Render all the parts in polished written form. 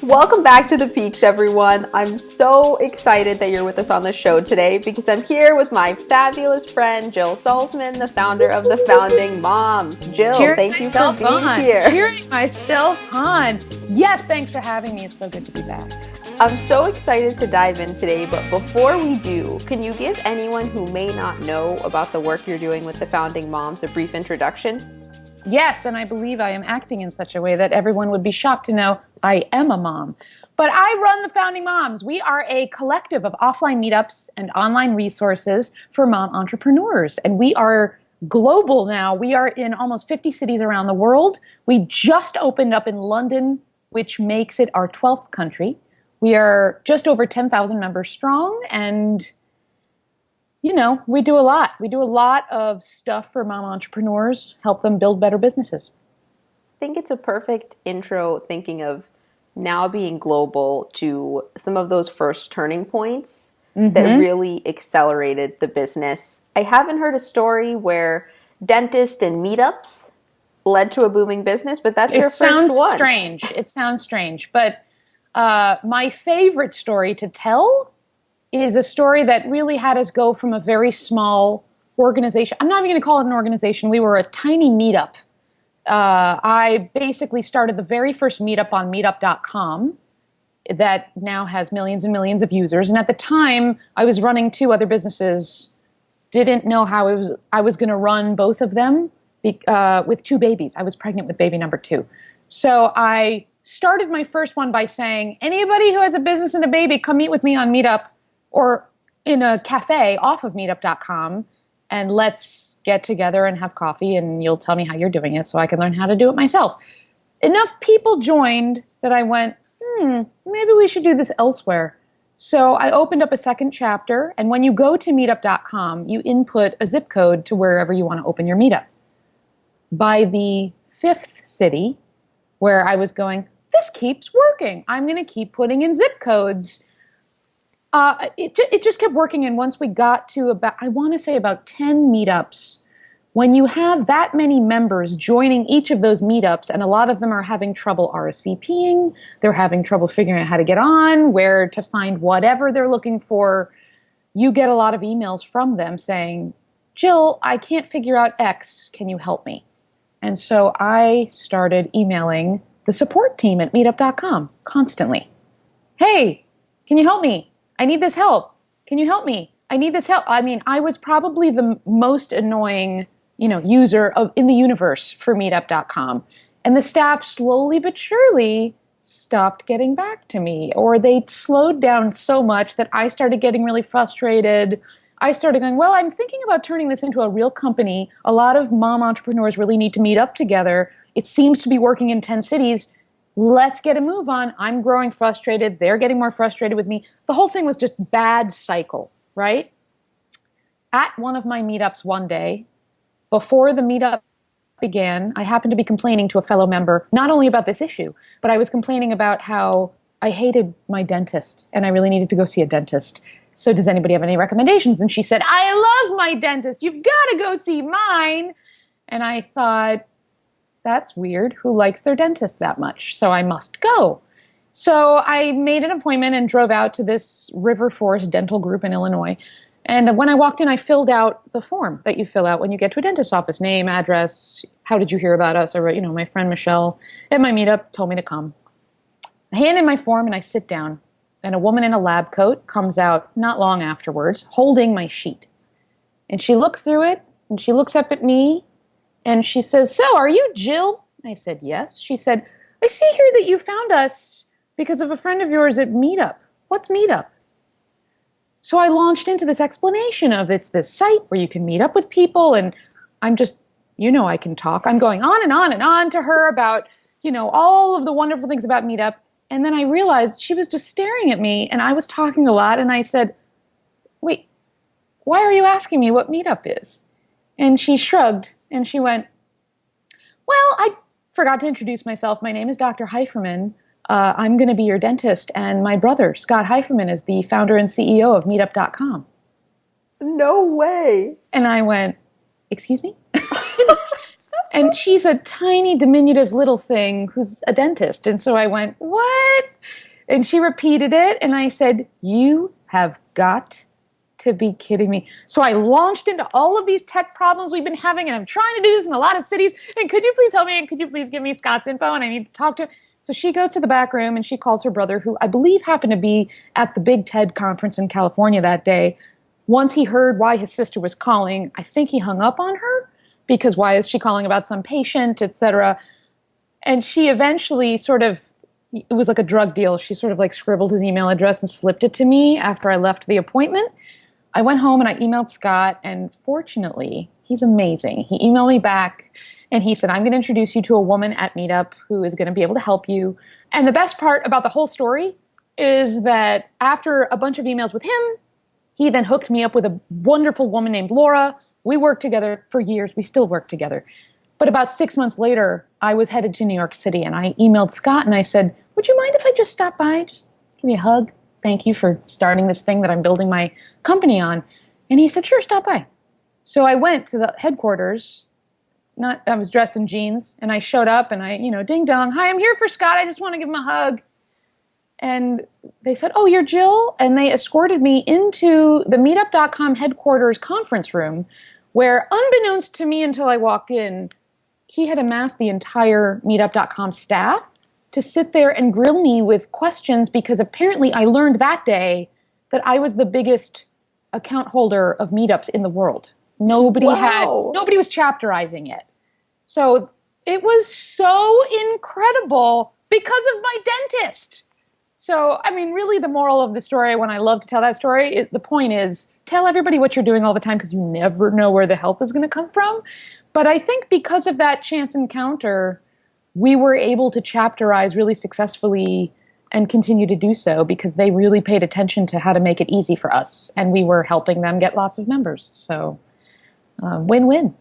Welcome back to The Peaks, everyone. I'm so excited that you're with us on the show today because I'm here with my fabulous friend, Jill Salzman, the founder of the Founding Moms. Jill, thank you for being here. Cheering myself on. Yes, thanks for having me. It's so good to be back. I'm so excited to dive in today, but before we do, can you give anyone who may not know about the work you're doing with the Founding Moms a brief introduction? Yes, and I believe I am acting in such a way that everyone would be shocked to know I am a mom. But I run the Founding Moms. We are a collective of offline meetups and online resources for mom entrepreneurs. And we are global now. We are in almost 50 cities around the world. We just opened up in London, which makes it our 12th country. We are just over 10,000 members strong, and you know, we do a lot. We do a lot of stuff for mom entrepreneurs, help them build better businesses. I think it's a perfect intro thinking of now being global to some of those first turning points that really accelerated the business. I haven't heard a story where dentists and meetups led to a booming business, but that's your first one. It sounds strange, but my favorite story to tell is a story that really had us go from a very small organization. I'm not even going to call it an organization. We were a tiny meetup. I basically started the very first meetup on meetup.com that now has millions and millions of users. And at the time, I was running two other businesses, didn't know how I was going to run both of them with two babies. I was pregnant with baby number 2. So I started my first one by saying, anybody who has a business and a baby, come meet with me on Meetup or in a cafe off of meetup.com, and let's get together and have coffee, and you'll tell me how you're doing it so I can learn how to do it myself. Enough people joined that I went, maybe we should do this elsewhere. So I opened up a second chapter, and when you go to meetup.com, you input a zip code to wherever you want to open your meetup. By the 5th city, where I was going, this keeps working. I'm going to keep putting in zip codes. It just kept working, and once we got to about 10 meetups, when you have that many members joining each of those meetups, and a lot of them are having trouble RSVPing, they're having trouble figuring out how to get on, where to find whatever they're looking for, you get a lot of emails from them saying, Jill, I can't figure out X, can you help me? And so I started emailing the support team at meetup.com constantly. Hey, can you help me? I need this help. Can you help me? I need this help. I mean, I was probably the most annoying, user in the universe for meetup.com. And the staff slowly but surely stopped getting back to me, or they slowed down so much that I started getting really frustrated. I started going, well, I'm thinking about turning this into a real company. A lot of mom entrepreneurs really need to meet up together. It seems to be working in 10 cities. Let's get a move on. I'm growing frustrated. They're getting more frustrated with me. The whole thing was just bad cycle, right? At one of my meetups one day, before the meetup began, I happened to be complaining to a fellow member, not only about this issue, but I was complaining about how I hated my dentist and I really needed to go see a dentist. So does anybody have any recommendations? And she said, I love my dentist. You've got to go see mine. And I thought, that's weird. Who likes their dentist that much? So I must go. So I made an appointment and drove out to this River Forest Dental Group in Illinois. And when I walked in, I filled out the form that you fill out when you get to a dentist's office. Name, address, how did you hear about us? I wrote, my friend Michelle at my meetup told me to come. I hand in my form and I sit down. And a woman in a lab coat comes out not long afterwards, holding my sheet. And she looks through it, and she looks up at me, and she says, so are you Jill? I said, yes. She said, I see here that you found us because of a friend of yours at Meetup. What's Meetup? So I launched into this explanation of it's this site where you can meet up with people, and I'm just, I can talk. I'm going on and on and on to her about, all of the wonderful things about Meetup. And then I realized she was just staring at me, and I was talking a lot, and I said, wait, why are you asking me what Meetup is? And she shrugged, and she went, well, I forgot to introduce myself. My name is Dr. Heiferman. I'm going to be your dentist, and my brother, Scott Heiferman, is the founder and CEO of Meetup.com. No way. And I went, excuse me? And she's a tiny, diminutive little thing who's a dentist. And so I went, what? And she repeated it. And I said, you have got to be kidding me. So I launched into all of these tech problems we've been having. And I'm trying to do this in a lot of cities. And could you please help me? And could you please give me Scott's info? And I need to talk to him. So she goes to the back room and she calls her brother, who I believe happened to be at the big TED conference in California that day. Once he heard why his sister was calling, I think he hung up on her because why is she calling about some patient, etc. And she eventually sort of, it was like a drug deal. She sort of like scribbled his email address and slipped it to me after I left the appointment. I went home and I emailed Scott, and fortunately, he's amazing. He emailed me back and he said, I'm going to introduce you to a woman at Meetup who is going to be able to help you. And the best part about the whole story is that after a bunch of emails with him, he then hooked me up with a wonderful woman named Laura. We worked together for years. We still work together. But about 6 months later, I was headed to New York City, and I emailed Scott and I said, would you mind if I just stop by? Just give me a hug. Thank you for starting this thing that I'm building my company on. And he said, sure, stop by. So I went to the headquarters. I was dressed in jeans, and I showed up and I, ding dong. Hi, I'm here for Scott. I just want to give him a hug. And they said, oh, you're Jill? And they escorted me into the meetup.com headquarters conference room where, unbeknownst to me until I walked in, he had amassed the entire meetup.com staff to sit there and grill me with questions because apparently I learned that day that I was the biggest account holder of meetups in the world. Nobody was chapterizing it. So it was so incredible because of my dentist. So, I mean, really the moral of the story, when I love to tell that story, the point is tell everybody what you're doing all the time because you never know where the help is going to come from. But I think because of that chance encounter, we were able to chapterize really successfully and continue to do so because they really paid attention to how to make it easy for us. And we were helping them get lots of members. So win-win.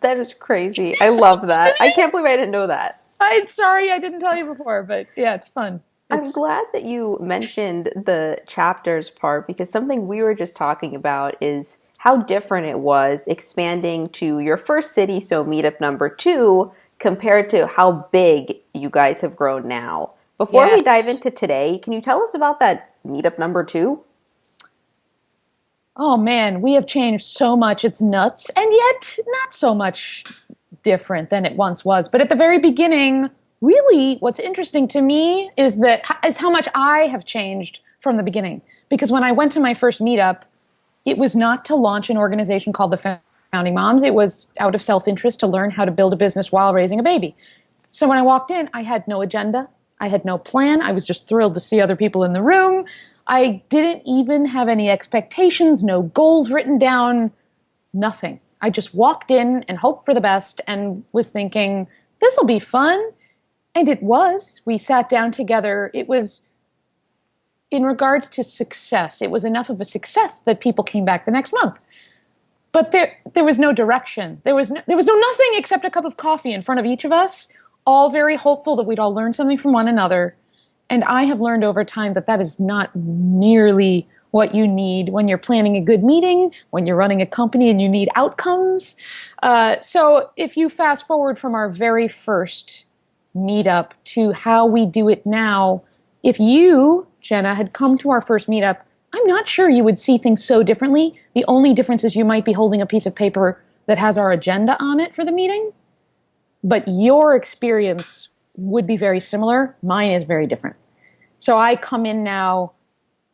That is crazy. I love that. I can't believe I didn't know that. I'm sorry I didn't tell you before, but yeah, it's fun. I'm glad that you mentioned the chapters part because something we were just talking about is how different it was expanding to your first city, so meetup number 2, compared to how big you guys have grown now. Before we dive into today, can you tell us about that meetup number 2? Oh man, we have changed so much. It's nuts, and yet not so much different than it once was. But at the very beginning, really, what's interesting to me is how much I have changed from the beginning. Because when I went to my first meetup, it was not to launch an organization called the Founding Moms. It was out of self-interest to learn how to build a business while raising a baby. So when I walked in, I had no agenda. I had no plan. I was just thrilled to see other people in the room. I didn't even have any expectations, no goals written down, nothing. I just walked in and hoped for the best and was thinking, this will be fun. And it was. We sat down together. It was, in regards to success, it was enough of a success that people came back the next month. But there was no direction. There was no nothing except a cup of coffee in front of each of us, all very hopeful that we'd all learn something from one another. And I have learned over time that is not nearly what you need when you're planning a good meeting, when you're running a company and you need outcomes. So if you fast forward from our very first meetup to how we do it now, if you, Jenna, had come to our first meetup, I'm not sure you would see things so differently. The only difference is you might be holding a piece of paper that has our agenda on it for the meeting, but your experience would be very similar. Mine is very different. So I come in now,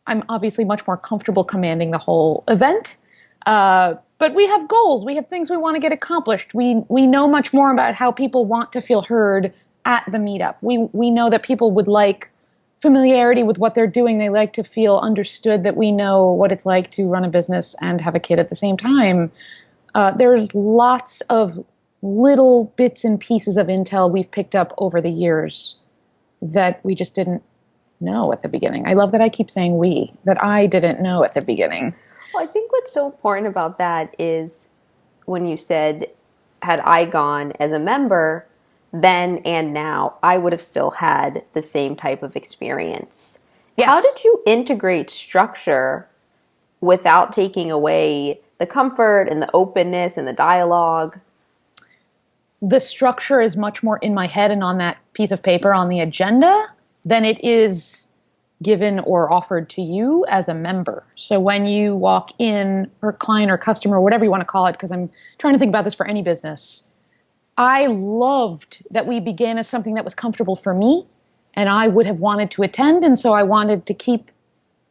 I'm obviously much more comfortable commanding the whole event, but we have goals. We have things we want to get accomplished. We know much more about how people want to feel heard at the meetup. We know that people would like familiarity with what they're doing. They like to feel understood, that we know what it's like to run a business and have a kid at the same time. There's lots of little bits and pieces of intel we've picked up over the years that we just didn't know at the beginning. I love that I keep saying we, that I didn't know at the beginning. Well, I think what's so important about that is when you said, had I gone as a member, then and now, I would have still had the same type of experience. Yes. How did you integrate structure without taking away the comfort and the openness and the dialogue? the structure is much more in my head and on that piece of paper on the agenda than it is given or offered to you as a member. So when you walk in, or client or customer, whatever you want to call it, because I'm trying to think about this for any business, I loved that we began as something that was comfortable for me and I would have wanted to attend. And so I wanted to keep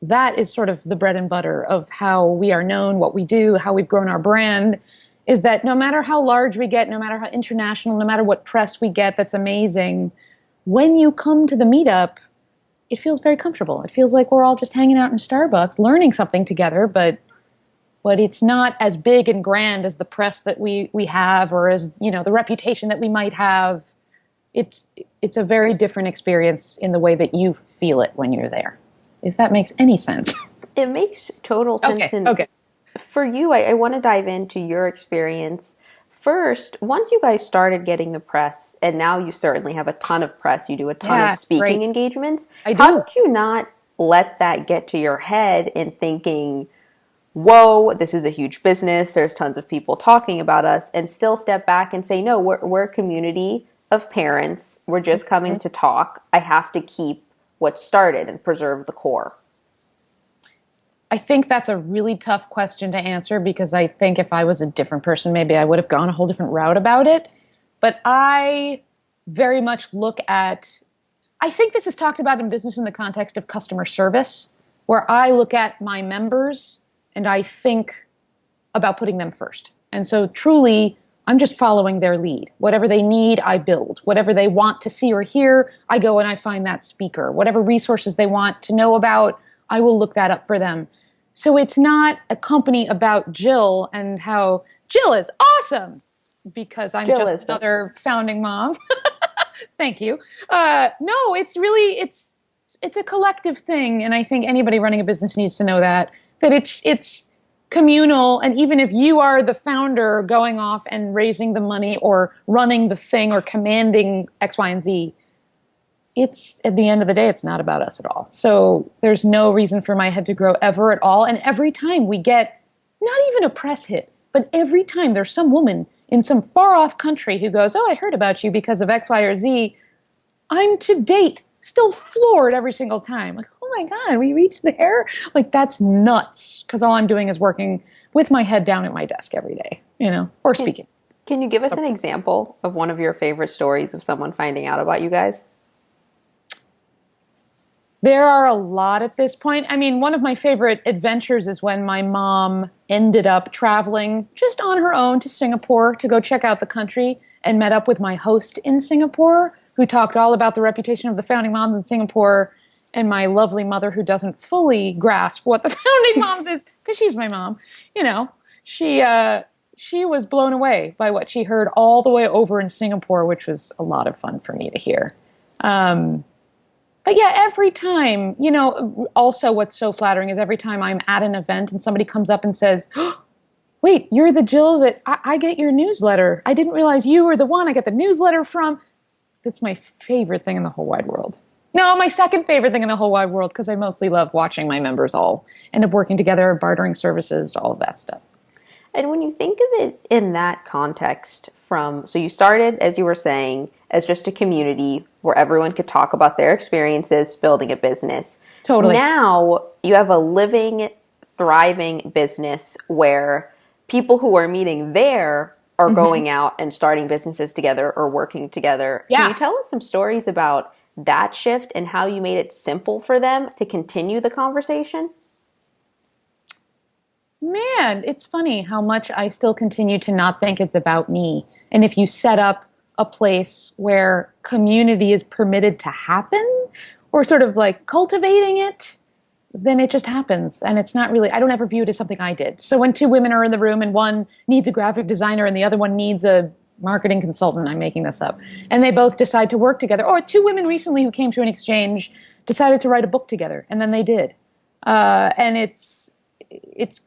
that is sort of the bread and butter of how we are known, what we do, how we've grown our brand, is that no matter how large we get, no matter how international, no matter what press we get, that's amazing. When you come to the meetup, it feels very comfortable. It feels like we're all just hanging out in Starbucks, learning something together, but it's not as big and grand as the press that we have, or as, the reputation that we might have. It's a very different experience in the way that you feel it when you're there, if that makes any sense. It makes total sense. Okay. For you, I want to dive into your experience. First, once you guys started getting the press, and now you certainly have a ton of press, you do a ton of speaking engagements. I do. How did you not let that get to your head in thinking, whoa, this is a huge business, there's tons of people talking about us, and still step back and say, no, we're a community of parents, we're just coming to talk, I have to keep what started and preserve the core? I think that's a really tough question to answer, because I think if I was a different person, maybe I would have gone a whole different route about it. But I very much I think this is talked about in business in the context of customer service, where I look at my members and I think about putting them first. And so truly, I'm just following their lead. Whatever they need, I build. Whatever they want to see or hear, I go and I find that speaker. Whatever resources they want to know about, I will look that up for them. So it's not a company about Jill and how Jill is awesome because I'm Jill just another founding mom. Thank you. No, it's a collective thing. And I think anybody running a business needs to know that it's communal. And even if you are the founder going off and raising the money or running the thing or commanding X, Y, and Z, it's at the end of the day, it's not about us at all. So there's no reason for my head to grow ever at all. And every time we get not even a press hit, but every time there's some woman in some far off country who goes, oh, I heard about you because of X, Y, or Z, I'm to date still floored every single time. Like, oh my God, we reached there? Like, that's nuts. Because all I'm doing is working with my head down at my desk every day, or speaking. Can you give us an example of one of your favorite stories of someone finding out about you guys? There are a lot at this point. I mean, one of my favorite adventures is when my mom ended up traveling just on her own to Singapore to go check out the country and met up with my host in Singapore, who talked all about the reputation of the founding moms in Singapore, and my lovely mother, who doesn't fully grasp what the founding moms is, because she's my mom. She was blown away by what she heard all the way over in Singapore, which was a lot of fun for me to hear. But yeah, every time, also what's so flattering is every time I'm at an event and somebody comes up and says, oh, wait, you're the Jill that I get your newsletter. I didn't realize you were the one I get the newsletter from. That's my favorite thing in the whole wide world. No, my second favorite thing in the whole wide world, because I mostly love watching my members all end up working together, bartering services, all of that stuff. And when you think of it in that context so you started, as you were saying, as just a community where everyone could talk about their experiences building a business. Totally. Now you have a living, thriving business where people who are meeting there are going out and starting businesses together or working together. Yeah. Can you tell us some stories about that shift and how you made it simple for them to continue the conversation? Man, it's funny how much I still continue to not think it's about me. And if you set up a place where community is permitted to happen, or sort of like cultivating it, then it just happens. And it's not really, I don't ever view it as something I did. So when two women are in the room and one needs a graphic designer and the other one needs a marketing consultant, I'm making this up, and they both decide to work together, or two women recently who came to an exchange decided to write a book together, and then they did. And it's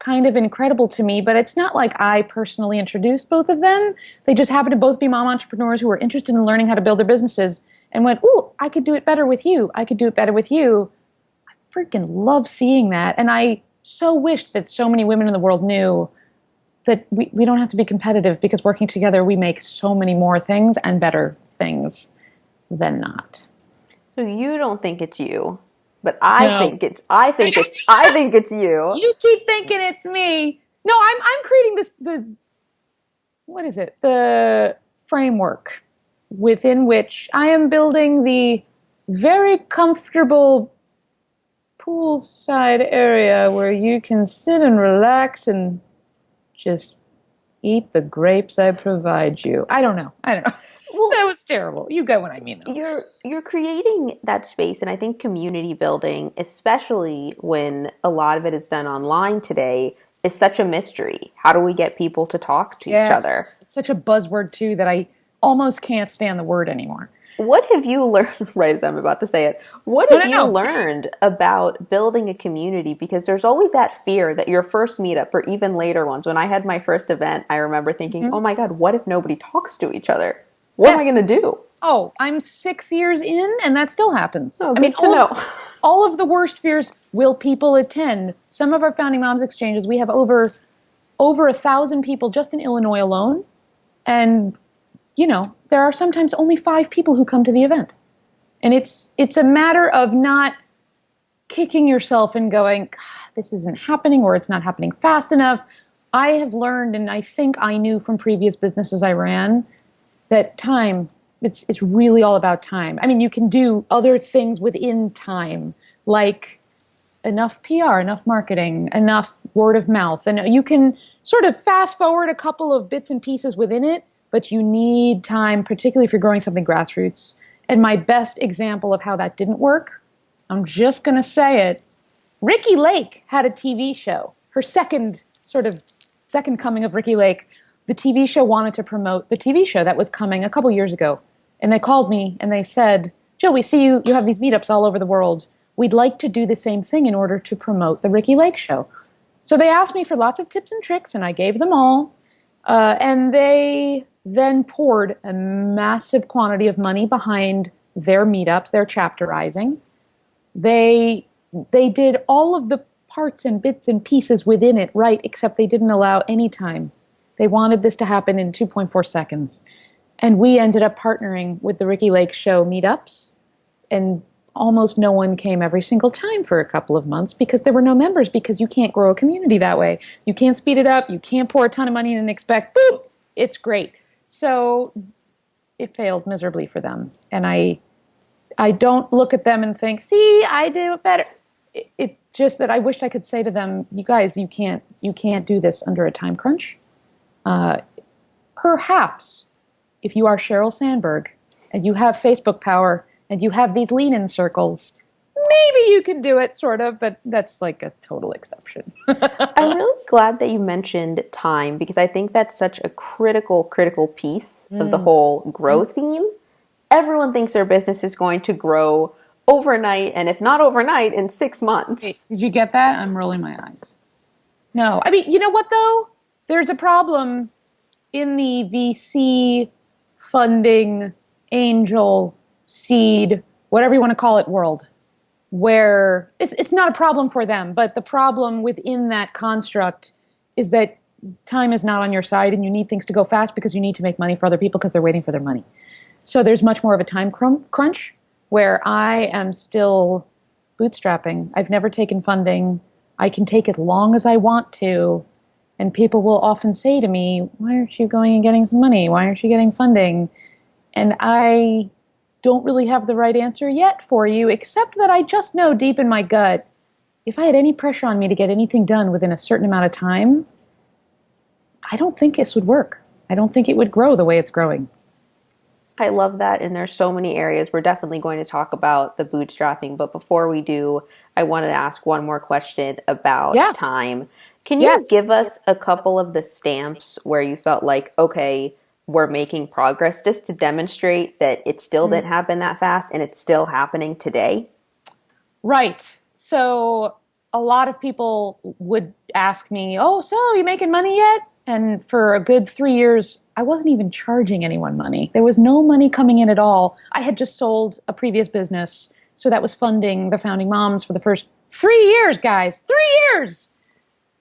kind of incredible to me, but it's not like I personally introduced both of them. They just happen to both be mom entrepreneurs who were interested in learning how to build their businesses and went, ooh, I could do it better with you. I could do it better with you. I freaking love seeing that. And I so wish that so many women in the world knew that we don't have to be competitive because working together, we make so many more things and better things than not. So you don't think it's you, but No. I think it's you. You keep thinking it's me. No, I'm creating the what is it? The framework within which I am building the very comfortable poolside area where you can sit and relax and just eat the grapes I provide you. I don't know. Well, That was terrible. You get what I mean, though. you're creating that space, and I think community building, especially when a lot of it is done online today, is such a mystery. How do we get people to talk to each other? Yes, it's such a buzzword too that I almost can't stand the word anymore. What have you learned, right as I'm about to say it, what No, have no, you no. learned about building a community? Because there's always that fear that your first meetup or even later ones, when I had my first event, I remember thinking, Mhm. oh my God, what if nobody talks to each other? What am I Yes. going to do? Oh, I'm 6 years in, and that still happens. Oh, I mean, good to know. all of the worst fears. Will people attend? Some of our founding moms exchanges, we have over 1,000 people just in Illinois alone, and there are sometimes only 5 people who come to the event, and it's a matter of not kicking yourself and going, this isn't happening, or it's not happening fast enough. I have learned, and I think I knew from previous businesses I ran, that time, it's really all about time. I mean, you can do other things within time, like enough PR, enough marketing, enough word of mouth, and you can sort of fast forward a couple of bits and pieces within it, but you need time, particularly if you're growing something grassroots. And my best example of how that didn't work, I'm just going to say it. Ricki Lake had a TV show. Her second coming of Ricki Lake. The TV show wanted to promote the TV show that was coming a couple years ago. And they called me and they said, Jill, we see you have these meetups all over the world. We'd like to do the same thing in order to promote the Ricki Lake show. So they asked me for lots of tips and tricks, and I gave them all. And they then poured a massive quantity of money behind their meetups, their chapterizing. They did all of the parts and bits and pieces within it right, except they didn't allow any time. They wanted this to happen in 2.4 seconds. And we ended up partnering with the Ricki Lake Show meetups, and almost no one came every single time for a couple of months because there were no members, because you can't grow a community that way. You can't speed it up. You can't pour a ton of money in and expect, boop, it's great. So it failed miserably for them. And I don't look at them and think, see, I do it better. It just that I wished I could say to them, you guys, you can't do this under a time crunch. Perhaps if you are Sheryl Sandberg and you have Facebook power and you have these lean-in circles, maybe you can do it, sort of, but that's like a total exception. I'm really glad that you mentioned time, because I think that's such a critical piece of the whole growth theme. Everyone thinks their business is going to grow overnight, and if not overnight, in 6 months. Wait, did you get that? I'm rolling my eyes. No. I mean, you know what, though? There's a problem in the VC funding, angel, seed, whatever you want to call it, world, where it's not a problem for them, but the problem within that construct is that time is not on your side, and you need things to go fast because you need to make money for other people because they're waiting for their money. So there's much more of a time crunch, where I am still bootstrapping. I've never taken funding. I can take as long as I want to. And people will often say to me, why aren't you going and getting some money? Why aren't you getting funding? And I don't really have the right answer yet for you, except that I just know deep in my gut, if I had any pressure on me to get anything done within a certain amount of time, I don't think this would work. I don't think it would grow the way it's growing. I love that, and there's so many areas. We're definitely going to talk about the bootstrapping, but before we do, I wanted to ask one more question about time. Can you give us a couple of the stamps where you felt like, okay, we're making progress, just to demonstrate that it still didn't happen that fast and it's still happening today? Right. So a lot of people would ask me, oh, so are you making money yet? And for a good 3 years, I wasn't even charging anyone money. There was no money coming in at all. I had just sold a previous business, so that was funding the founding moms for the first 3 years, guys. 3 years!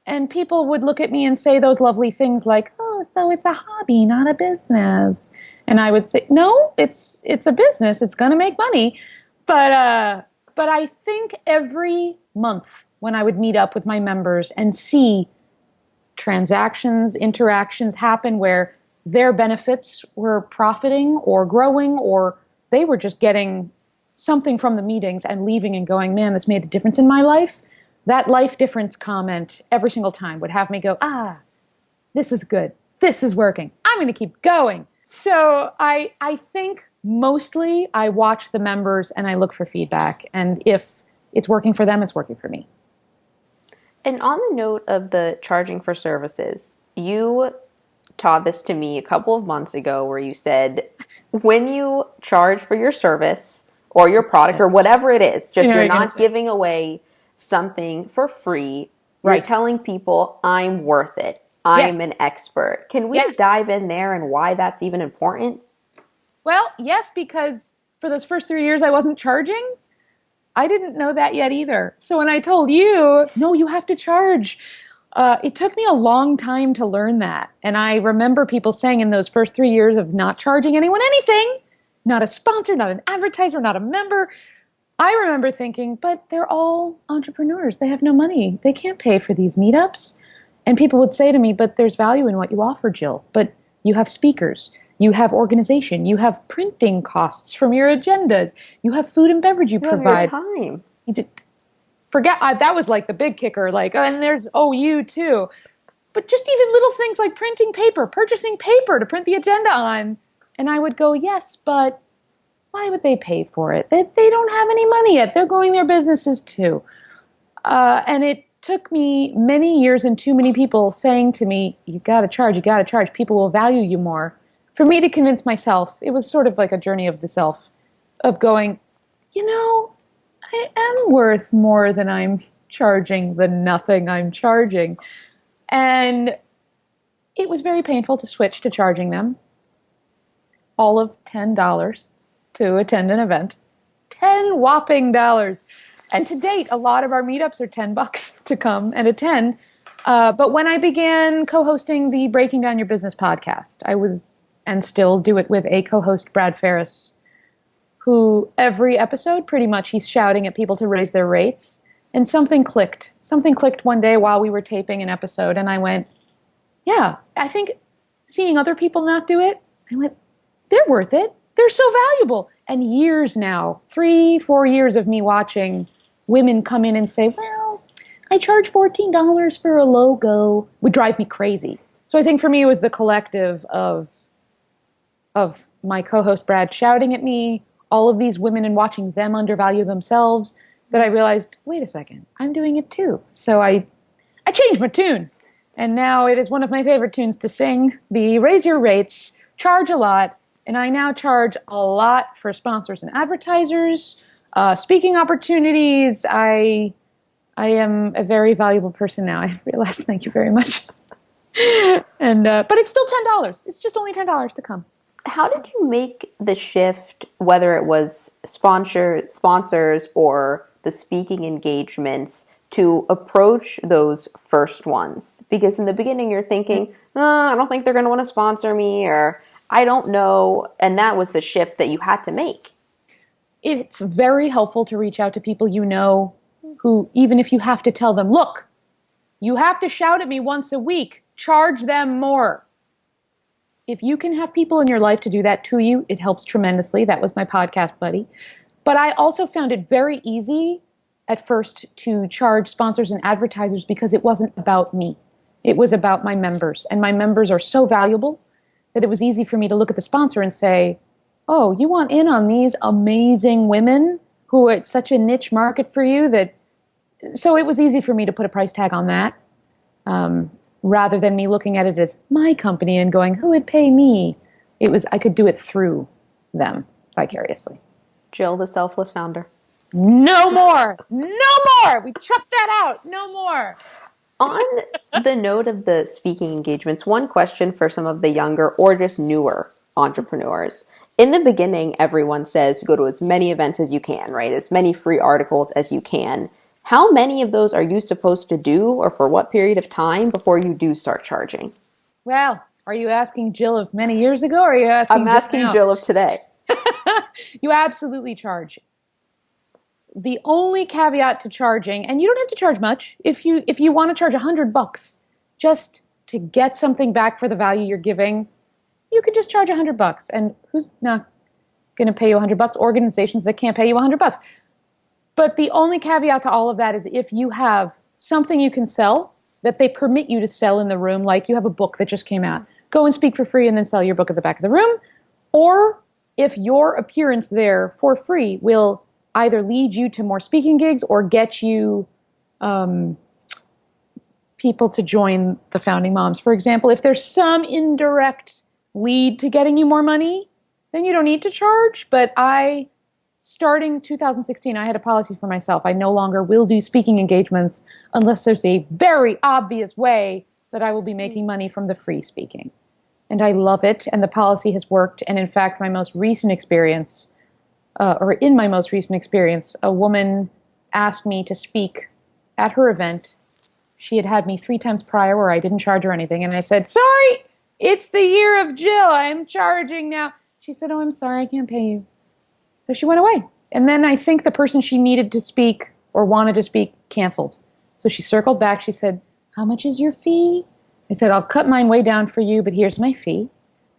And people would look at me and say those lovely things like, "Oh, so it's a hobby, not a business." And I would say, "No, it's a business. It's going to make money." But I think every month when I would meet up with my members and see transactions, interactions happen where their benefits were profiting or growing, or they were just getting something from the meetings and leaving and going, "Man, this made a difference in my life." That life difference comment every single time would have me go, this is good. This is working. I'm going to keep going. So I think mostly I watch the members and I look for feedback. And if it's working for them, it's working for me. And on the note of the charging for services, you taught this to me a couple of months ago where you said, when you charge for your service or your product or whatever it is, just you're not giving away something for free, you're telling people, I'm worth it. I'm an expert. Can we dive in there and why that's even important? Well, yes, because for those first 3 years I wasn't charging. I didn't know that yet either. So when I told you, no, you have to charge, it took me a long time to learn that. And I remember people saying in those first 3 years of not charging anyone anything, not a sponsor, not an advertiser, not a member, I remember thinking, but they're all entrepreneurs. They have no money. They can't pay for these meetups. And people would say to me, but there's value in what you offer, Jill. But you have speakers. You have organization. You have printing costs from your agendas. You have food and beverage you provide. Have your time. Forget, that was like the big kicker. Like, and there's you too. But just even little things like printing paper, purchasing paper to print the agenda on. And I would go, yes, but why would they pay for it? They don't have any money yet. They're growing their businesses too. And it took me many years and too many people saying to me, you got to charge. People will value you more. For me to convince myself, it was sort of like a journey of the self, of going, I am worth more than I'm charging the nothing I'm charging. And it was very painful to switch to charging them all of $10 to attend an event. 10 whopping dollars. And to date, a lot of our meetups are $10 to come and attend. But when I began co-hosting the Breaking Down Your Business podcast, I was, and still do it with a co-host, Brad Ferris, who every episode, pretty much, he's shouting at people to raise their rates. And something clicked. Something clicked one day while we were taping an episode, and I went, yeah, I think seeing other people not do it, I went, they're worth it. They're so valuable. And years now, 3-4 years of me watching women come in and say, well, I charge $14 for a logo, would drive me crazy. So I think for me it was the collective of my co-host Brad shouting at me, all of these women, and watching them undervalue themselves, that I realized, wait a second, I'm doing it too. So I changed my tune. And now it is one of my favorite tunes to sing, the Raise Your Rates, charge a lot. And I now charge a lot for sponsors and advertisers, speaking opportunities. I am a very valuable person now. I realized. Thank you very much. And but it's still $10. It's just only $10 to come. How did you make the shift, whether it was sponsors or the speaking engagements, to approach those first ones? Because in the beginning you're thinking, I don't think they're going to want to sponsor me, or I don't know. And that was the shift that you had to make. It's very helpful to reach out to people you know, who, even if you have to tell them, look, you have to shout at me once a week, charge them more. If you can have people in your life to do that to you, it helps tremendously. That was my podcast buddy. But I also found it very easy at first to charge sponsors and advertisers because it wasn't about me. It was about my members. And my members are so valuable that it was easy for me to look at the sponsor and say, oh, you want in on these amazing women who are such a niche market for you that... So it was easy for me to put a price tag on that. Rather than me looking at it as my company and going, who would pay me? I could do it through them vicariously. Jill, the selfless founder. No more. No more. We chopped that out. No more. On the note of the speaking engagements, one question for some of the younger or just newer entrepreneurs. In the beginning, everyone says go to as many events as you can, right? As many free articles as you can. How many of those are you supposed to do, or for what period of time before you do start charging? Well, are you asking Jill of many years ago, or are you I'm asking Jill asking now? Jill of today. You absolutely charge. The only caveat to charging, and you don't have to charge much, if you want to charge $100 just to get something back for the value you're giving, you could just charge $100. And who's not going to pay you $100? Organizations that can't pay you $100. But the only caveat to all of that is if you have something you can sell that they permit you to sell in the room, like you have a book that just came out, go and speak for free and then sell your book at the back of the room. Or if your appearance there for free will either lead you to more speaking gigs or get you people to join the Founding Moms. For example, if there's some indirect lead to getting you more money, then you don't need to charge. But starting 2016, I had a policy for myself. I no longer will do speaking engagements unless there's a very obvious way that I will be making money from the free speaking. And I love it, and the policy has worked. And in fact, in my most recent experience, a woman asked me to speak at her event. She had had me 3 times prior where I didn't charge her anything. And I said, sorry, it's the year of Jill. I'm charging now. She said, oh, I'm sorry, I can't pay you. So she went away. And then I think the person she needed to speak or wanted to speak canceled. So she circled back. She said, how much is your fee? I said, I'll cut mine way down for you, but here's my fee.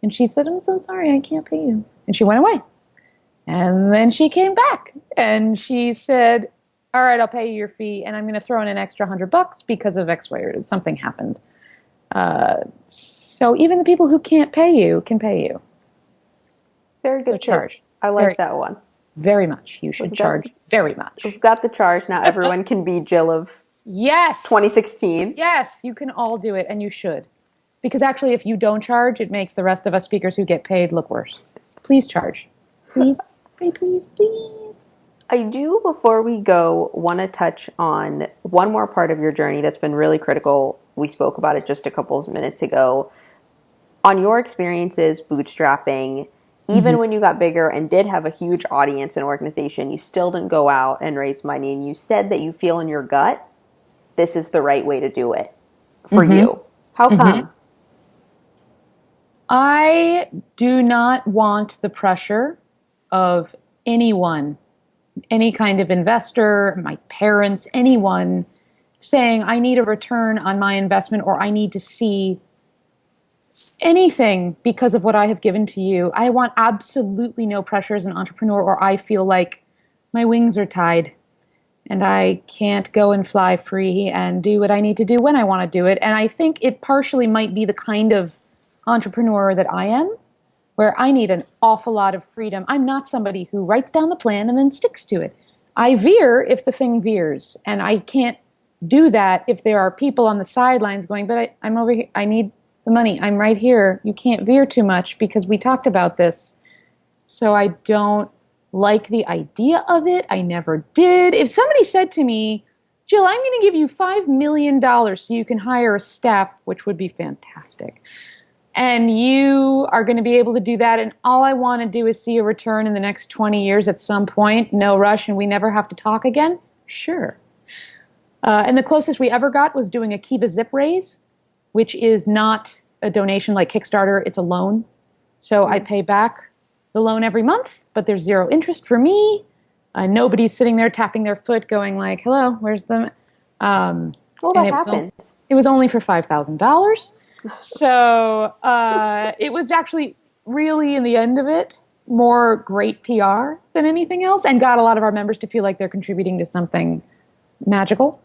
And she said, I'm so sorry, I can't pay you. And she went away. And then she came back and she said, all right, I'll pay you your fee, and I'm going to throw in an extra $100 because of X, Y, or something happened. So even the people who can't pay you can pay you. Very good. So charge. I like that one. Very much. You should charge very much. We've got the charge. Now everyone can be Jill of yes 2016. Yes, you can all do it, and you should. Because actually, if you don't charge, it makes the rest of us speakers who get paid look worse. Please charge. Please. Please. I do, before we go, want to touch on one more part of your journey that's been really critical. We spoke about it just a couple of minutes ago. On your experiences bootstrapping, even when you got bigger and did have a huge audience and organization, you still didn't go out and raise money. And you said that you feel in your gut, this is the right way to do it for you. How come? I do not want the pressure of anyone, any kind of investor, my parents, anyone saying, I need a return on my investment or I need to see anything because of what I have given to you. I want absolutely no pressure as an entrepreneur, or I feel like my wings are tied and I can't go and fly free and do what I need to do when I want to do it. And I think it partially might be the kind of entrepreneur that I am, where I need an awful lot of freedom. I'm not somebody who writes down the plan and then sticks to it. I veer if the thing veers, and I can't do that if there are people on the sidelines going, but I'm over here, I need the money, I'm right here. You can't veer too much because we talked about this. So I don't like the idea of it. I never did. If somebody said to me, Jill, I'm going to give you $5 million so you can hire a staff, which would be fantastic, and you are going to be able to do that, and all I want to do is see a return in the next 20 years at some point, no rush, and we never have to talk again, sure. And the closest we ever got was doing a Kiva Zip raise, which is not a donation like Kickstarter, it's a loan. So I pay back the loan every month, but there's zero interest for me. Nobody's sitting there tapping their foot going like, hello, where's the... Well, that happens. It was only for $5,000. So it was actually really, in the end of it, more great PR than anything else, and got a lot of our members to feel like they're contributing to something magical.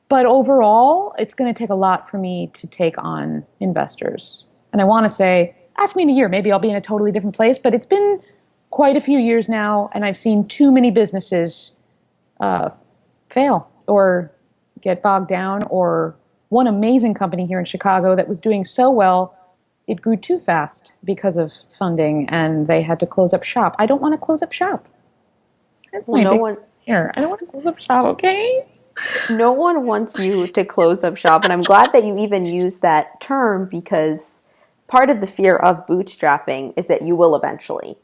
But overall, it's going to take a lot for me to take on investors. And I want to say, ask me in a year, maybe I'll be in a totally different place, but it's been quite a few years now, and I've seen too many businesses fail or get bogged down, or one amazing company here in Chicago that was doing so well, it grew too fast because of funding, and they had to close up shop. I don't want to close up shop. That's my big here. I don't want to close up shop, okay? No one wants you to close up shop, and I'm glad that you even use that term, because part of the fear of bootstrapping is that you will eventually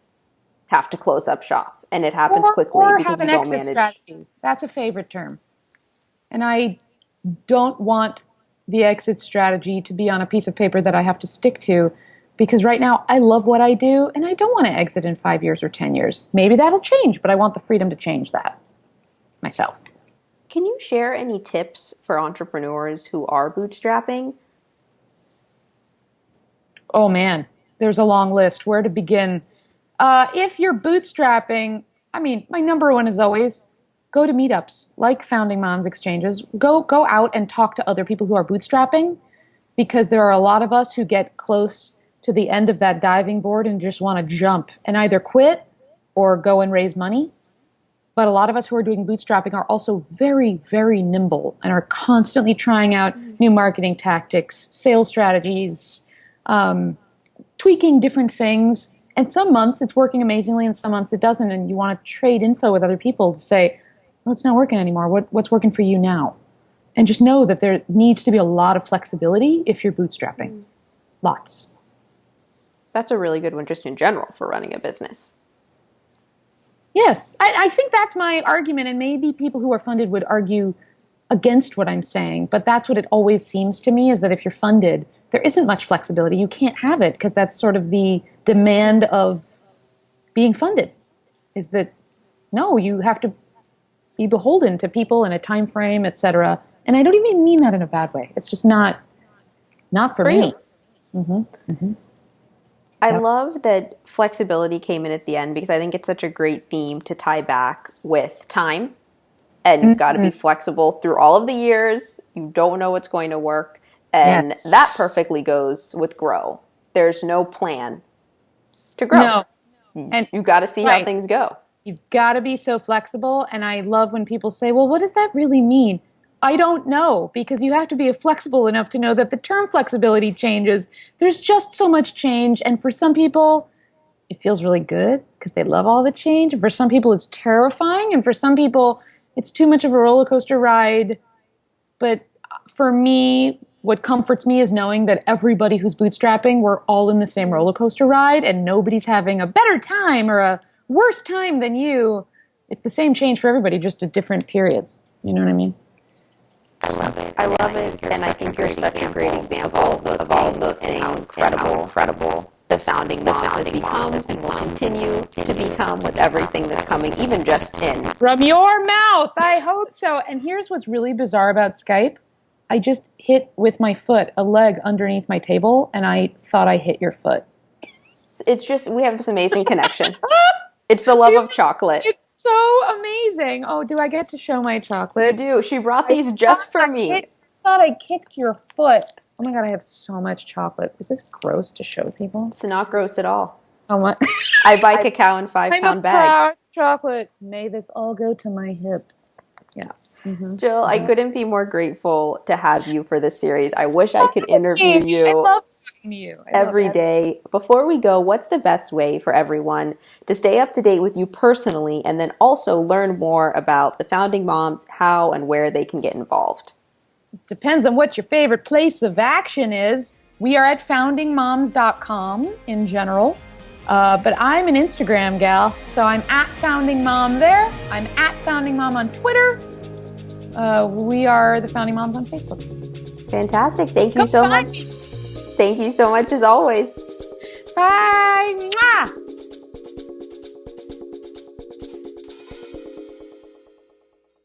have to close up shop. and it happens quickly or because have an you don't exit manage. strategy. That's a favorite term. And I don't want the exit strategy to be on a piece of paper that I have to stick to, because right now I love what I do and I don't want to exit in 5 years or 10 years. Maybe that'll change, but I want the freedom to change that myself. Can you share any tips for entrepreneurs who are bootstrapping? Oh man, there's a long list. Where to begin? If you're bootstrapping, I mean, my number one is always go to meetups like Founding Moms Exchanges. Go out and talk to other people who are bootstrapping, because there are a lot of us who get close to the end of that diving board and just want to jump and either quit or go and raise money. But a lot of us who are doing bootstrapping are also very, very nimble and are constantly trying out new marketing tactics, sales strategies, tweaking different things. And some months it's working amazingly and some months it doesn't. And you want to trade info with other people to say, well, it's not working anymore. What's working for you now? And just know that there needs to be a lot of flexibility if you're bootstrapping. Lots. That's a really good one just in general for running a business. Yes, I think that's my argument, and maybe people who are funded would argue against what I'm saying, but that's what it always seems to me, is that if you're funded, there isn't much flexibility. You can't have it because that's sort of the demand of being funded, is that, no, you have to be beholden to people in a time frame, etc. And I don't even mean that in a bad way. It's just not for me. I love that flexibility came in at the end, because I think it's such a great theme to tie back with time. And you've got to be flexible through all of the years. You don't know what's going to work. And that perfectly goes with grow. There's no plan to grow. No. And you got to see how things go. You've got to be so flexible. And I love when people say, well, what does that really mean? I don't know, because you have to be flexible enough to know that the term flexibility changes. There's just so much change. And for some people, it feels really good because they love all the change. And for some people, it's terrifying. And for some people, it's too much of a roller coaster ride. But for me, what comforts me is knowing that everybody who's bootstrapping, we're all in the same roller coaster ride and nobody's having a better time or a worse time than you. It's the same change for everybody, just at different periods. You know what I mean? I love it, and I think you're such a great example of all of those things, and how incredible the founding mom has become and will continue to become with everything that's coming, even just in. From your mouth, I hope so. And here's what's really bizarre about Skype. I just hit with my foot a leg underneath my table, and I thought I hit your foot. It's just, we have this amazing connection. It's the love of chocolate. It's so amazing. Oh, do I get to show my chocolate? You do. She brought these just for me. I thought I kicked your foot. Oh my God, I have so much chocolate. Is this gross to show people? It's not gross at all. How much? I buy cacao in 5-pound bags. Proud chocolate. May this all go to my hips. Yeah. Jill, I couldn't be more grateful to have you for this series. I wish I could interview you. I love talking to you. Every day. Before we go, what's the best way for everyone to stay up to date with you personally, and then also learn more about the Founding Moms, how and where they can get involved? Depends on what your favorite place of action is. We are at foundingmoms.com in general. But I'm an Instagram gal, so I'm at Founding Mom there. I'm at Founding Mom on Twitter. We are the Founding Moms on Facebook. Fantastic. Thank you so much. Thank you so much as always. Bye. Mwah!